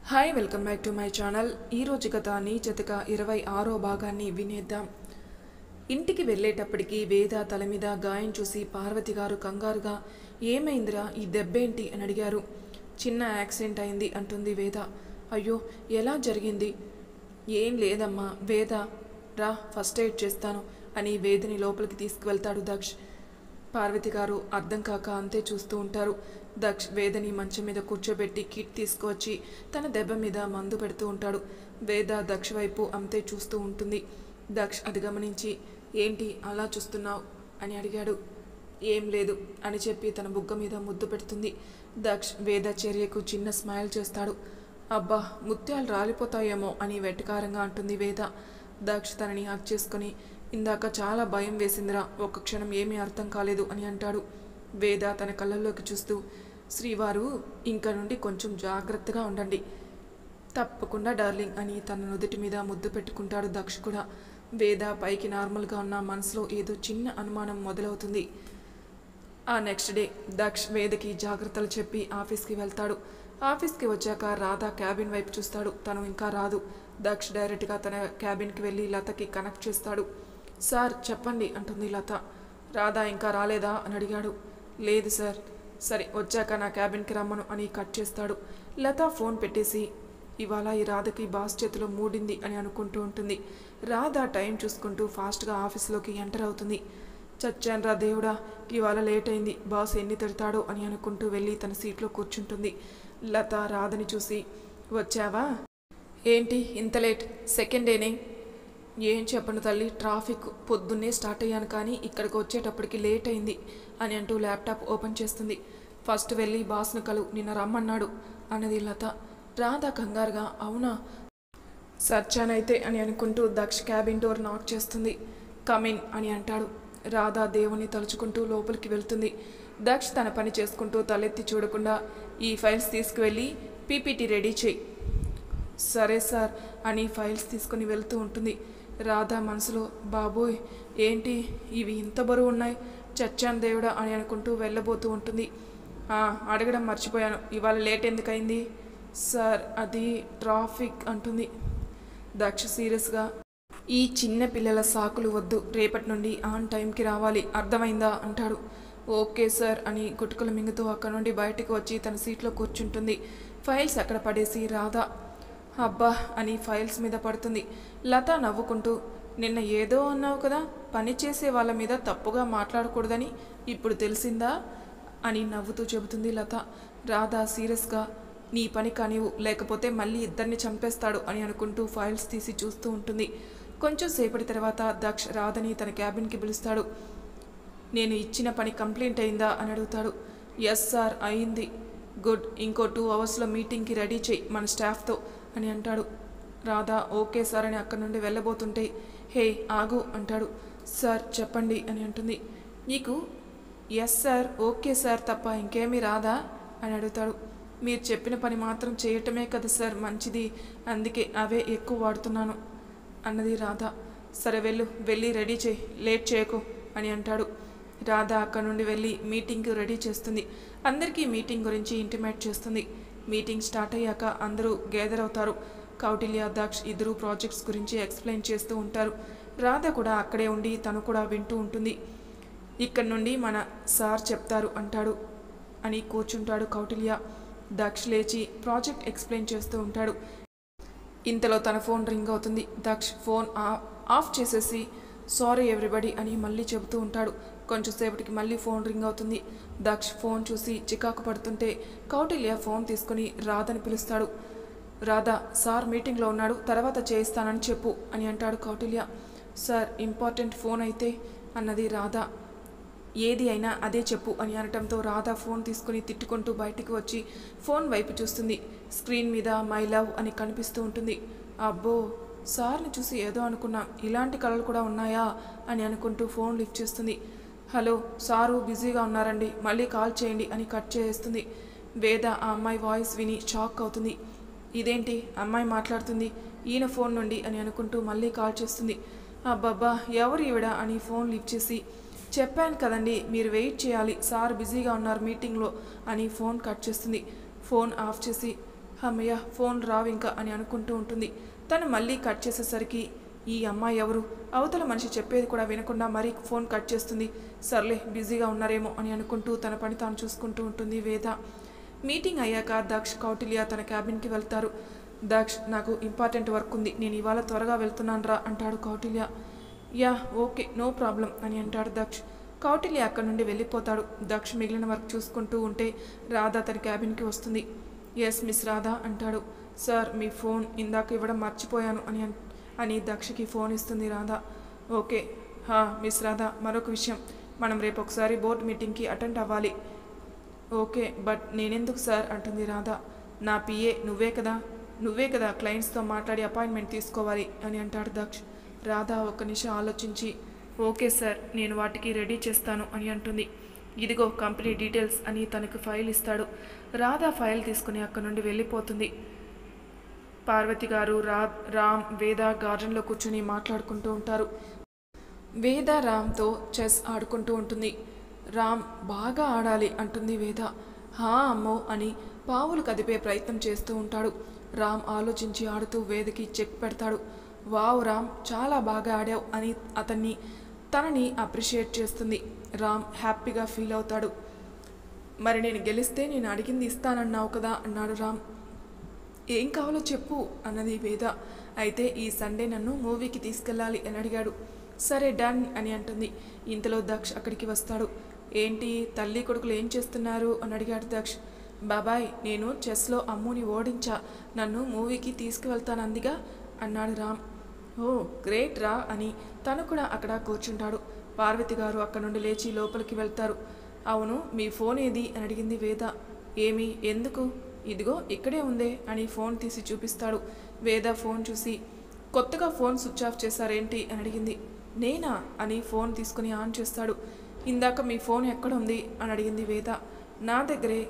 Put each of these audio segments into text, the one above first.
Hi welcome back to my channel. ఈరోజు కథ నీచతిక 26వ భాగాన్ని వినేద్దాం. ఇంటికి వెళ్ళేటప్పటికి వేద తల మీద గాయం చూసి పార్వతి గారు కంగారుగా ఏమైందిరా, ఈ దెబ్బేంటి అని అడిగారు. చిన్న యాక్సిడెంట్ అయింది అంటుంది వేద. అయ్యో, ఎలా జరిగింది? ఏం లేదమ్మా, వేద రా ఫస్ట్ ఎయిడ్ చేస్తాను అని వేదని లోపలికి తీసుకువెళ్తాడు దక్ష్. పార్వతి గారు అర్థం కాక అంతే చూస్తూ ఉంటారు. దక్ష్ వేదని మంచం మీద కూర్చోబెట్టి కిట్ తీసుకువచ్చి తన దెబ్బ మీద మందు పెడుతూ ఉంటాడు. వేద దక్ష్ వైపు అంతే చూస్తూ ఉంటుంది. దక్ష్ అది గమనించి ఏంటి అలా చూస్తున్నావు అని అడిగాడు. ఏం లేదు అని చెప్పి తన బుగ్గ మీద ముద్దు పెడుతుంది. దక్ష్ వేద చర్యకు చిన్న స్మైల్ చేస్తాడు. అబ్బా, ముత్యాలు రాలిపోతాయేమో అని వెటకారంగా అంటుంది వేద. దక్ష్ తనని హక్ చేసుకుని ఇందాక చాలా భయం వేసిందిరా, ఒక్క క్షణం ఏమీ అర్థం కాలేదు అని అంటాడు. వేద తన కళ్ళల్లోకి చూస్తూ శ్రీవారు ఇంక నుండి కొంచెం జాగ్రత్తగా ఉండండి, తప్పకుండా డార్లింగ్ అని తన నుదుటి మీద ముద్దు పెట్టుకుంటాడు దక్ష్ కూడా. వేద పైకి నార్మల్గా ఉన్న మనసులో ఏదో చిన్న అనుమానం మొదలవుతుంది. ఆ నెక్స్ట్ డే దక్ష్ వేదకి జాగ్రత్తలు చెప్పి ఆఫీస్కి వెళ్తాడు. ఆఫీస్కి వచ్చాక రాధ క్యాబిన్ వైపు చూస్తాడు. తను ఇంకా రాదు. దక్ష్ డైరెక్ట్గా తన క్యాబిన్కి వెళ్ళి లతకి కనెక్ట్ చేస్తాడు. సార్ చెప్పండి అంటుంది లత. రాధా ఇంకా రాలేదా అని అడిగాడు. లేదు సార్. సరే వచ్చాక నా క్యాబిన్కి రమ్మను అని కట్ చేస్తాడు. లత ఫోన్ పెట్టేసి ఇవాళ ఈ రాధకి బాస్ చేతిలో మూడింది అని అనుకుంటూ ఉంటుంది. రాధ టైం చూసుకుంటూ ఫాస్ట్గా ఆఫీస్లోకి ఎంటర్ అవుతుంది. చచ్చాన్రా దేవుడా, ఇవాళ లేట్ అయింది, బాస్ ఎన్ని తిడతాడో అని అనుకుంటూ వెళ్ళి తన సీట్లో కూర్చుంటుంది. లత రాధని చూసి వచ్చావా? ఏంటి ఇంత లేట్? సెకండ్ డేనే. ఏం చెప్పను తల్లి, ట్రాఫిక్, పొద్దున్నే స్టార్ట్ అయ్యాను కానీ ఇక్కడికి వచ్చేటప్పటికి లేట్ అయింది అని అంటూ ల్యాప్టాప్ ఓపెన్ చేస్తుంది. ఫస్ట్ వెళ్ళి బాస్ను కలు, నిన్న రమ్మన్నాడు అన్నది లత. రాధ కంగారుగా అవునా, సచ్చానైతే అని అనుకుంటూ దక్ష్ క్యాబిన్ డోర్ నాక్ చేస్తుంది. కమిన్ అని అంటాడు. రాధ దేవుని తలుచుకుంటూ లోపలికి వెళ్తుంది. దక్ష్ తన పని చేసుకుంటూ తలెత్తి చూడకుండా ఈ ఫైల్స్ తీసుకువెళ్ళి పీపీటీ రెడీ చేయి. సరే సార్ అని ఫైల్స్ తీసుకుని వెళ్తూ ఉంటుంది. రాధ మనసులో బాబోయ్ ఏంటి ఇవి ఇంత బరువు ఉన్నాయి, చచ్చాను దేవుడా అని అనుకుంటూ వెళ్ళబోతూ ఉంటుంది. అడగడం మర్చిపోయాను, ఇవాళ లేట్ ఎందుకయింది? సార్ అది ట్రాఫిక్ అంటుంది. దక్ష సీరియస్గా ఈ చిన్న పిల్లల సాకులు వద్దు, రేపటి నుండి ఆన్ టైంకి రావాలి, అర్థమైందా అంటాడు. ఓకే సార్ అని గుట్టుకుల మింగుతూ అక్కడ నుండి బయటకు వచ్చి తన సీట్లో కూర్చుంటుంది. ఫైల్స్ అక్కడ పడేసి రాధ అబ్బా అని ఫైల్స్ మీద పడుతుంది. లత నవ్వుకుంటూ నిన్న ఏదో అన్నావు కదా, పని చేసే వాళ్ళ మీద తప్పుగా మాట్లాడకూడదని, ఇప్పుడు తెలిసిందా అని నవ్వుతూ చెబుతుంది లత. రాధ సీరియస్గా నీ పని కానివ్వు, లేకపోతే మళ్ళీ ఇద్దరిని చంపేస్తాడు అని అనుకుంటూ ఫైల్స్ తీసి చూస్తూ ఉంటుంది. కొంచెం సేపటి తర్వాత దక్ష్ రాధని తన క్యాబిన్కి పిలుస్తాడు. నేను ఇచ్చిన పని కంప్లీట్ అయిందా అని అడుగుతాడు. ఎస్ సార్ అయింది. గుడ్, ఇంకో 2 అవర్స్లో మీటింగ్కి రెడీ చేయి మన స్టాఫ్తో అని అంటాడు. రాధా ఓకే సార్ అని అక్కడి నుండి వెళ్ళబోతుంటే హే ఆగు అంటాడు. సార్ చెప్పండి అని అంటుంది. నీకు ఎస్ సార్ ఓకే సార్ తప్ప ఇంకేమీ రాదా అని అడుగుతాడు. మీరు చెప్పిన పని మాత్రం చేయటమే కదా సార్ మంచిది, అందుకే అవే ఎక్కువ వాడుతున్నాను అన్నది రాధ. సరే వెళ్ళి రెడీ చేయి, లేట్ చేయకు అని అంటాడు. రాధ అక్కడ నుండి వెళ్ళి మీటింగ్కి రెడీ చేస్తుంది. అందరికీ మీటింగ్ గురించి ఇంటిమేట్ చేస్తుంది. మీటింగ్ స్టార్ట్ అయ్యాక అందరూ గ్యాదర్ అవుతారు. కౌటిల్య దక్ష్ ఇద్దరు ప్రాజెక్ట్స్ గురించి ఎక్స్ప్లెయిన్ చేస్తూ ఉంటారు. రాధ కూడా అక్కడే ఉండి తను కూడా వింటూ ఉంటుంది. ఇక్కడి నుండి మన సార్ చెప్తారు అంటాడు అని కూర్చుంటాడు కౌటిల్య. దక్ష్ లేచి ప్రాజెక్ట్ ఎక్స్ప్లెయిన్ చేస్తూ ఉంటాడు. ఇంతలో తన ఫోన్ రింగ్ అవుతుంది. దక్ష్ ఫోన్ ఆఫ్ చేసేసి సారీ ఎవ్రీబడి అని మళ్ళీ చెబుతూ ఉంటాడు. కొంచెంసేపటికి మళ్ళీ ఫోన్ రింగ్ అవుతుంది. దక్ష్ ఫోన్ చూసి చికాకు పడుతుంటే కౌటిల్య ఫోన్ తీసుకుని రాధని పిలుస్తాడు. రాధ సార్ మీటింగ్లో ఉన్నాడు, తర్వాత చేయిస్తానని చెప్పు అని అంటాడు కౌటిల్య. సార్ ఇంపార్టెంట్ ఫోన్ అయితే అన్నది రాధ. ఏది అయినా అదే చెప్పు అని అనటంతో రాధ ఫోన్ తీసుకుని తిట్టుకుంటూ బయటికి వచ్చి ఫోన్ వైపు చూస్తుంది. స్క్రీన్ మీద మై లవ్ అని కనిపిస్తూ ఉంటుంది. అబ్బో, సార్ని చూసి ఏదో అనుకున్నా, ఇలాంటి కళలు కూడా ఉన్నాయా అని అనుకుంటూ ఫోన్ లిఫ్ట్ చేస్తుంది. హలో సారు బిజీగా ఉన్నారండి, మళ్ళీ కాల్ చేయండి అని కట్ చేస్తుంది. వేద ఆ అమ్మాయి వాయిస్ విని షాక్ అవుతుంది. ఇదేంటి అమ్మాయి మాట్లాడుతుంది ఈయన ఫోన్ నుండి అని అనుకుంటూ మళ్ళీ కాల్ చేస్తుంది. అబ్బబ్బా ఎవరు ఈవిడ అని ఫోన్ లిఫ్ట్ చేసి చెప్పాను కదండి మీరు వెయిట్ చేయాలి, సార్ బిజీగా ఉన్నారు మీటింగ్లో అని ఫోన్ కట్ చేస్తుంది. ఫోన్ ఆఫ్ చేసి అమ్మయ్య ఫోన్ రావు ఇంకా అని అనుకుంటూ ఉంటుంది. తను మళ్ళీ కట్ చేసేసరికి ఈ అమ్మాయి ఎవరు, అవతల మనిషి చెప్పేది కూడా వినకుండా మరీ ఫోన్ కట్ చేస్తుంది. సర్లే బిజీగా ఉన్నారేమో అని అనుకుంటూ తన పని తాను చూసుకుంటూ ఉంటుంది వేద. మీటింగ్ అయ్యాక దక్ష్ కౌటిల్య తన క్యాబిన్కి వెళ్తారు. దక్ష్ నాకు ఇంపార్టెంట్ వర్క్ ఉంది, నేను ఇవాళ త్వరగా వెళ్తున్నాను రా అంటాడు Kautilya. Yeah okay no problem అని అంటాడు దక్ష్. కౌటిల్య అక్కడి నుండి వెళ్ళిపోతాడు. దక్ష్ మిగిలిన వర్క్ చూసుకుంటూ ఉంటే రాధా తన క్యాబిన్కి వస్తుంది. ఎస్ మిస్ రాధా అంటాడు. సార్ మీ ఫోన్ ఇందాక ఇవ్వడం మర్చిపోయాను అని దక్షకి ఫోన్ ఇస్తుంది రాధా. ఓకే మిస్ రాధా, మరొక విషయం, మనం రేపు ఒకసారి బోర్డ్ మీటింగ్కి అటెండ్ అవ్వాలి. ఓకే బట్ నేనెందుకు సార్ అంటుంది రాధా. నా పిఏ నువ్వే కదా క్లయింట్స్తో మాట్లాడి అపాయింట్మెంట్ తీసుకోవాలి అని అంటాడు దక్ష్. రాధా ఒక్క నిమిషం ఆలోచించి ఓకే సార్ నేను వాటికి రెడీ చేస్తాను అని అంటుంది. ఇదిగో కంపెనీ డీటెయిల్స్ అని తనకు ఫైల్ ఇస్తాడు. రాధా ఫైల్ తీసుకుని అక్కడి నుండి వెళ్ళిపోతుంది. పార్వతి గారు రామ్ వేద గార్డెన్లో కూర్చుని మాట్లాడుకుంటూ ఉంటారు. వేద రామ్తో చెస్ ఆడుకుంటూ ఉంటుంది. రామ్ బాగా ఆడాలి అంటుంది వేద. అమ్మో అని పావులు కదిపే ప్రయత్నం చేస్తూ ఉంటాడు. రామ్ ఆలోచించి ఆడుతూ వేదకి చెక్ పెడతాడు. వావ్ రామ్ చాలా బాగా ఆడావు అని తనని అప్రిషియేట్ చేస్తుంది. రామ్ హ్యాపీగా ఫీల్ అవుతాడు. మరి నేను గెలిస్తే నేను అడిగింది ఇస్తానన్నావు కదా అన్నాడు రామ్. ఏం కావాలో చెప్పు అన్నది వేద. అయితే ఈ సండే నన్ను మూవీకి తీసుకెళ్ళాలి అని అడిగాడు. సరే డన్ అని అంటుంది. ఇంతలో దక్ష్ అక్కడికి వస్తాడు. ఏంటి తల్లి కొడుకులు ఏం చేస్తున్నారు అని అడిగాడు దక్ష్. బాబాయ్ నేను చెస్లో అమ్ముని ఓడించా, నన్ను మూవీకి తీసుకువెళ్తానందిగా అన్నాడు రామ్. ఓ గ్రేట్ రా అని తను కూడా అక్కడ కూర్చుంటాడు. పార్వతి గారు అక్కడ నుండి లేచి లోపలికి వెళ్తారు. అవును మీ ఫోన్ ఏది అని అడిగింది వేద. ఏమి ఎందుకు, ఇదిగో ఇక్కడే ఉందే అని ఫోన్ తీసి చూపిస్తాడు. వేద ఫోన్ చూసి కొత్తగా ఫోన్ స్విచ్ ఆఫ్ చేశారేంటి అని అడిగింది. నేనా అని ఫోన్ తీసుకుని ఆన్ చేస్తాడు. ఇందాక మీ ఫోన్ ఎక్కడ ఉంది అని అడిగింది వేద. నా దగ్గరే.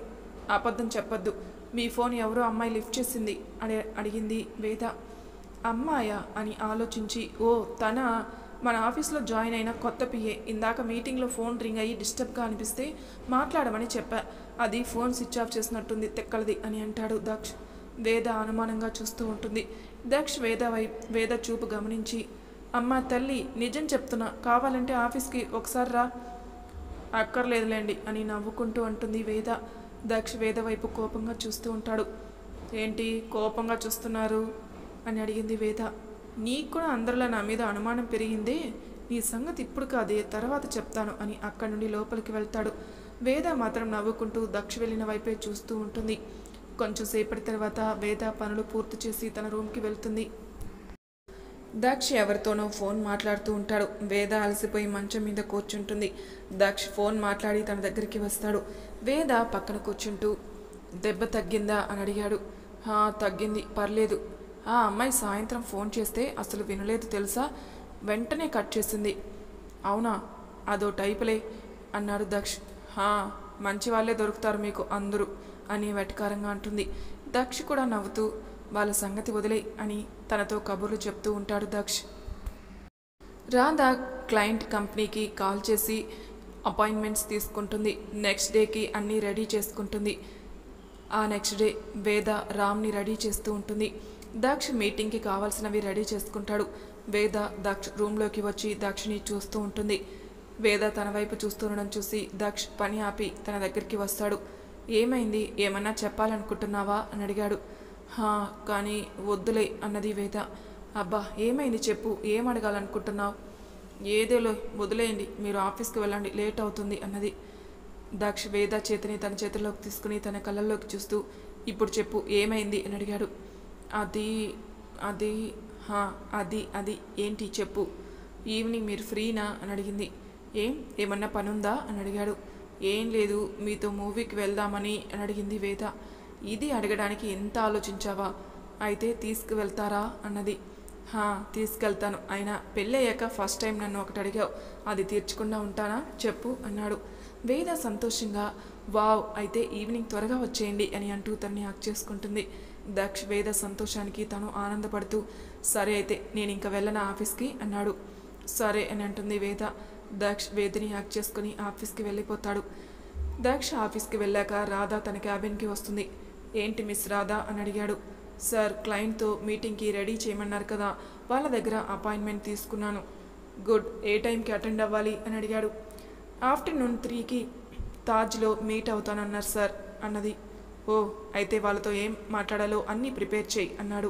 అబద్ధం చెప్పొద్దు, మీ ఫోన్ ఎవరో అమ్మాయి లిఫ్ట్ చేసింది అని అడిగింది వేద. అమ్మాయా అని ఆలోచించి ఓ తన మన ఆఫీస్లో జాయిన్ అయిన కొత్త పిఏ, ఇందాక మీటింగ్లో ఫోన్ రింగ్ అయ్యి డిస్టర్బ్గా అనిపిస్తే మాట్లాడమని చెప్పా, అది ఫోన్ స్విచ్ ఆఫ్ చేసినట్టుంది తెక్కలది అని అంటాడు దక్ష్. వేద అనుమానంగా చూస్తూ ఉంటుంది. దక్ష్ వేద చూపు గమనించి అమ్మ తల్లి నిజం చెప్తున్నా, కావాలంటే ఆఫీస్కి ఒకసారి రా. అక్కర్లేదులేండి అని నవ్వుకుంటూ అంటుంది వేద. దక్ష్ వేద వైపు కోపంగా చూస్తూ ఉంటాడు. ఏంటి కోపంగా చూస్తున్నారు అని అడిగింది వేద. నీకు కూడా అందరిలో నా మీద అనుమానం పెరిగిందే, నీ సంగతి ఇప్పుడు కాదే తర్వాత చెప్తాను అని అక్కడి నుండి లోపలికి వెళ్తాడు. వేద మాత్రం నవ్వుకుంటూ దక్ష్ వెళ్ళిన వైపే చూస్తూ ఉంటుంది. కొంచెం సేపటి తర్వాత వేద పనులు పూర్తి చేసి తన రూమ్కి వెళ్తుంది. దక్ష్ ఎవరితోనో ఫోన్ మాట్లాడుతూ ఉంటాడు. వేద అలసిపోయి మంచం మీద కూర్చుంటుంది. దక్ష్ ఫోన్ మాట్లాడి తన దగ్గరికి వస్తాడు. వేద పక్కన కూర్చుంటూ దెబ్బ తగ్గిందా అని అడిగాడు. తగ్గింది, పర్లేదు. ఆ అమ్మాయి సాయంత్రం ఫోన్ చేస్తే అసలు వినలేదు తెలుసా, వెంటనే కట్ చేసింది. అవునా, అదో టైపులే అన్నాడు దక్ష్. మంచి వాళ్ళే దొరుకుతారు మీకు అందరూ అని వెటకారంగా అంటుంది. దక్ష్ కూడా నవ్వుతూ వాళ్ళ సంగతి వదిలే అని తనతో కబుర్లు చెప్తూ ఉంటాడు దక్ష్. రాధా క్లయింట్ కంపెనీకి కాల్ చేసి అపాయింట్మెంట్స్ తీసుకుంటుంది. నెక్స్ట్ డేకి అన్నీ రెడీ చేసుకుంటుంది. ఆ నెక్స్ట్ డే వేద రామ్ని రెడీ చేస్తూ ఉంటుంది. దక్ష్ మీటింగ్కి కావాల్సినవి రెడీ చేసుకుంటాడు. వేద దక్ష్ రూమ్లోకి వచ్చి దక్షిని చూస్తూ ఉంటుంది. వేద తన వైపు చూస్తుండడం చూసి దక్ష్ పని ఆపి తన దగ్గరికి వస్తాడు. ఏమైంది, ఏమన్నా చెప్పాలనుకుంటున్నావా అని అడిగాడు. కానీ వద్దులే అన్నది వేద. అబ్బా ఏమైంది చెప్పు, ఏం అడగాలనుకుంటున్నావు? ఏదేలో వదిలేయండి, మీరు ఆఫీస్కి వెళ్ళండి, లేట్ అవుతుంది అన్నది. దక్ష్ వేద చేతిని తన చేతిలోకి తీసుకుని తన కళ్ళల్లోకి చూస్తూ ఇప్పుడు చెప్పు ఏమైంది అని అడిగాడు. అది అది అది అది ఏంటి చెప్పు, ఈవినింగ్ మీరు ఫ్రీనా అని అడిగింది. ఏమన్నా పనుందా అని అడిగాడు. ఏం లేదు, మీతో మూవీకి వెళ్దామని అని అడిగింది వేద. ఇది అడగడానికి ఎంత ఆలోచించావా, అయితే తీసుకువెళ్తారా అన్నది. తీసుకెళ్తాను, అయినా పెళ్ళయ్యాక ఫస్ట్ టైం నన్ను ఒకటి అడిగావు, అది తీర్చకుండా ఉంటానా చెప్పు అన్నాడు. వేద సంతోషంగా వావ్ అయితే ఈవినింగ్ త్వరగా వచ్చేయండి అని అంటూ తనని హక్ చేసుకుంటుంది. దక్ష్ వేద సంతోషానికి తను ఆనందపడుతూ సరే అయితే నేను ఇంకా వెళ్ళనా ఆఫీస్కి అన్నాడు. సరే అని అంటుంది వేద. దక్ష్ వేదని హక్ చేసుకుని ఆఫీస్కి వెళ్ళిపోతాడు. దక్ష్ ఆఫీస్కి వెళ్ళాక రాధా తన క్యాబిన్కి వస్తుంది. ఏంటి మిస్ రాధా అని అడిగాడు. సార్, క్లయింట్తో మీటింగ్కి రెడీ చేయమన్నారు కదా, వాళ్ళ దగ్గర అపాయింట్మెంట్ తీసుకున్నాను. గుడ్. ఏ టైంకి అటెండ్ అవ్వాలి అని అడిగాడు. ఆఫ్టర్నూన్ 3కి తాజ్లో మీట్ అవుతానన్నారు సార్ అన్నది. ఓ, అయితే వాళ్ళతో ఏం మాట్లాడాలో అన్నీ ప్రిపేర్ చేయి అన్నాడు.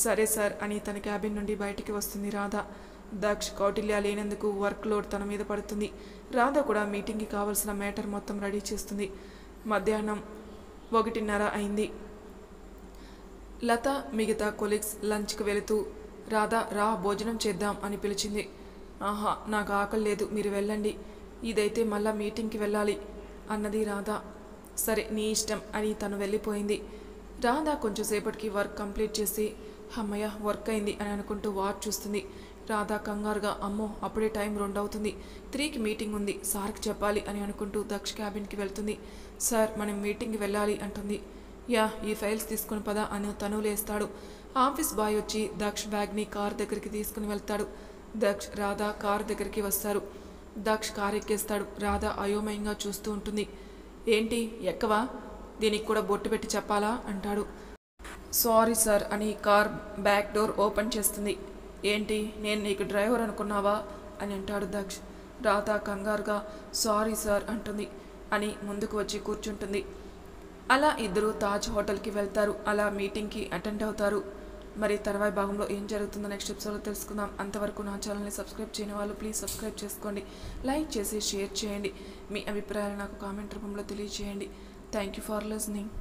సరే సార్ అని తన క్యాబిన్ నుండి బయటికి వస్తుంది రాధ. దక్ష్, కౌటిల్య లేనందుకు వర్క్ లోడ్ తన మీద పడుతుంది. రాధ కూడా మీటింగ్కి కావాల్సిన మ్యాటర్ మొత్తం రెడీ చేస్తుంది. మధ్యాహ్నం 1:30 అయింది. లత మిగతా కొలీగ్స్ లంచ్కి వెళుతూ రాధా రా భోజనం చేద్దాం అని పిలిచింది. ఆహా, నాకు ఆకలి లేదు, మీరు వెళ్ళండి, ఇదైతే మళ్ళా మీటింగ్కి వెళ్ళాలి అన్నది రాధ. సరే నీ ఇష్టం అని తను వెళ్ళిపోయింది. రాధ కొంచెంసేపటికి వర్క్ కంప్లీట్ చేసి అమ్మయ్య వర్క్ అయింది అని అనుకుంటూ వాచ్ చూస్తుంది. రాధ కంగారుగా అమ్మో అప్పుడే టైం 2 అవుతుంది, 3కి మీటింగ్ ఉంది, సార్కి చెప్పాలి అని అనుకుంటూ దక్ష్ క్యాబిన్కి వెళ్తుంది. సార్, మనం మీటింగ్కి వెళ్ళాలి అంటుంది. యా, ఈ ఫైల్స్ తీసుకుని పదా అని తను లేస్తాడు. ఆఫీస్ బాయ్ వచ్చి దక్ష్ బ్యాగ్ని కార్ దగ్గరికి తీసుకుని వెళ్తాడు. దక్ష్, రాధ కార్ దగ్గరికి వస్తారు. దక్ష్ కార్ ఎక్కేస్తాడు. రాధ అయోమయంగా చూస్తూ ఉంటుంది. ఏంటి ఎక్కవా, దీనికి కూడా బొట్టు పెట్టి చెప్పాలా అంటాడు. సారీ సార్ అని కార్ బ్యాక్ డోర్ ఓపెన్ చేస్తుంది. ఏంటి, నేను నీకు డ్రైవర్ అనుకున్నావా అని అంటాడు దక్ష్. రాధ కంగారుగా సారీ సార్ అంటుంది. అని ముందుకు వచ్చి కూర్చుంటుంది. అలా ఇద్దరు తాజ్ హోటల్కి వెళ్తారు. అలా మీటింగ్కి అటెండ్ అవుతారు. మరి తర్వాయి భాగంలో ఏం జరుగుతుందో నెక్స్ట్ ఎపిసోడ్లో తెలుసుకుందాం. అంతవరకు నా ఛానల్ని సబ్స్క్రైబ్ చేయని వాళ్ళు ప్లీజ్ సబ్స్క్రైబ్ చేసుకోండి, లైక్ చేసి షేర్ చేయండి, మీ అభిప్రాయాలు నాకు కామెంట్ రూపంలో తెలియజేయండి. Thank you for listening.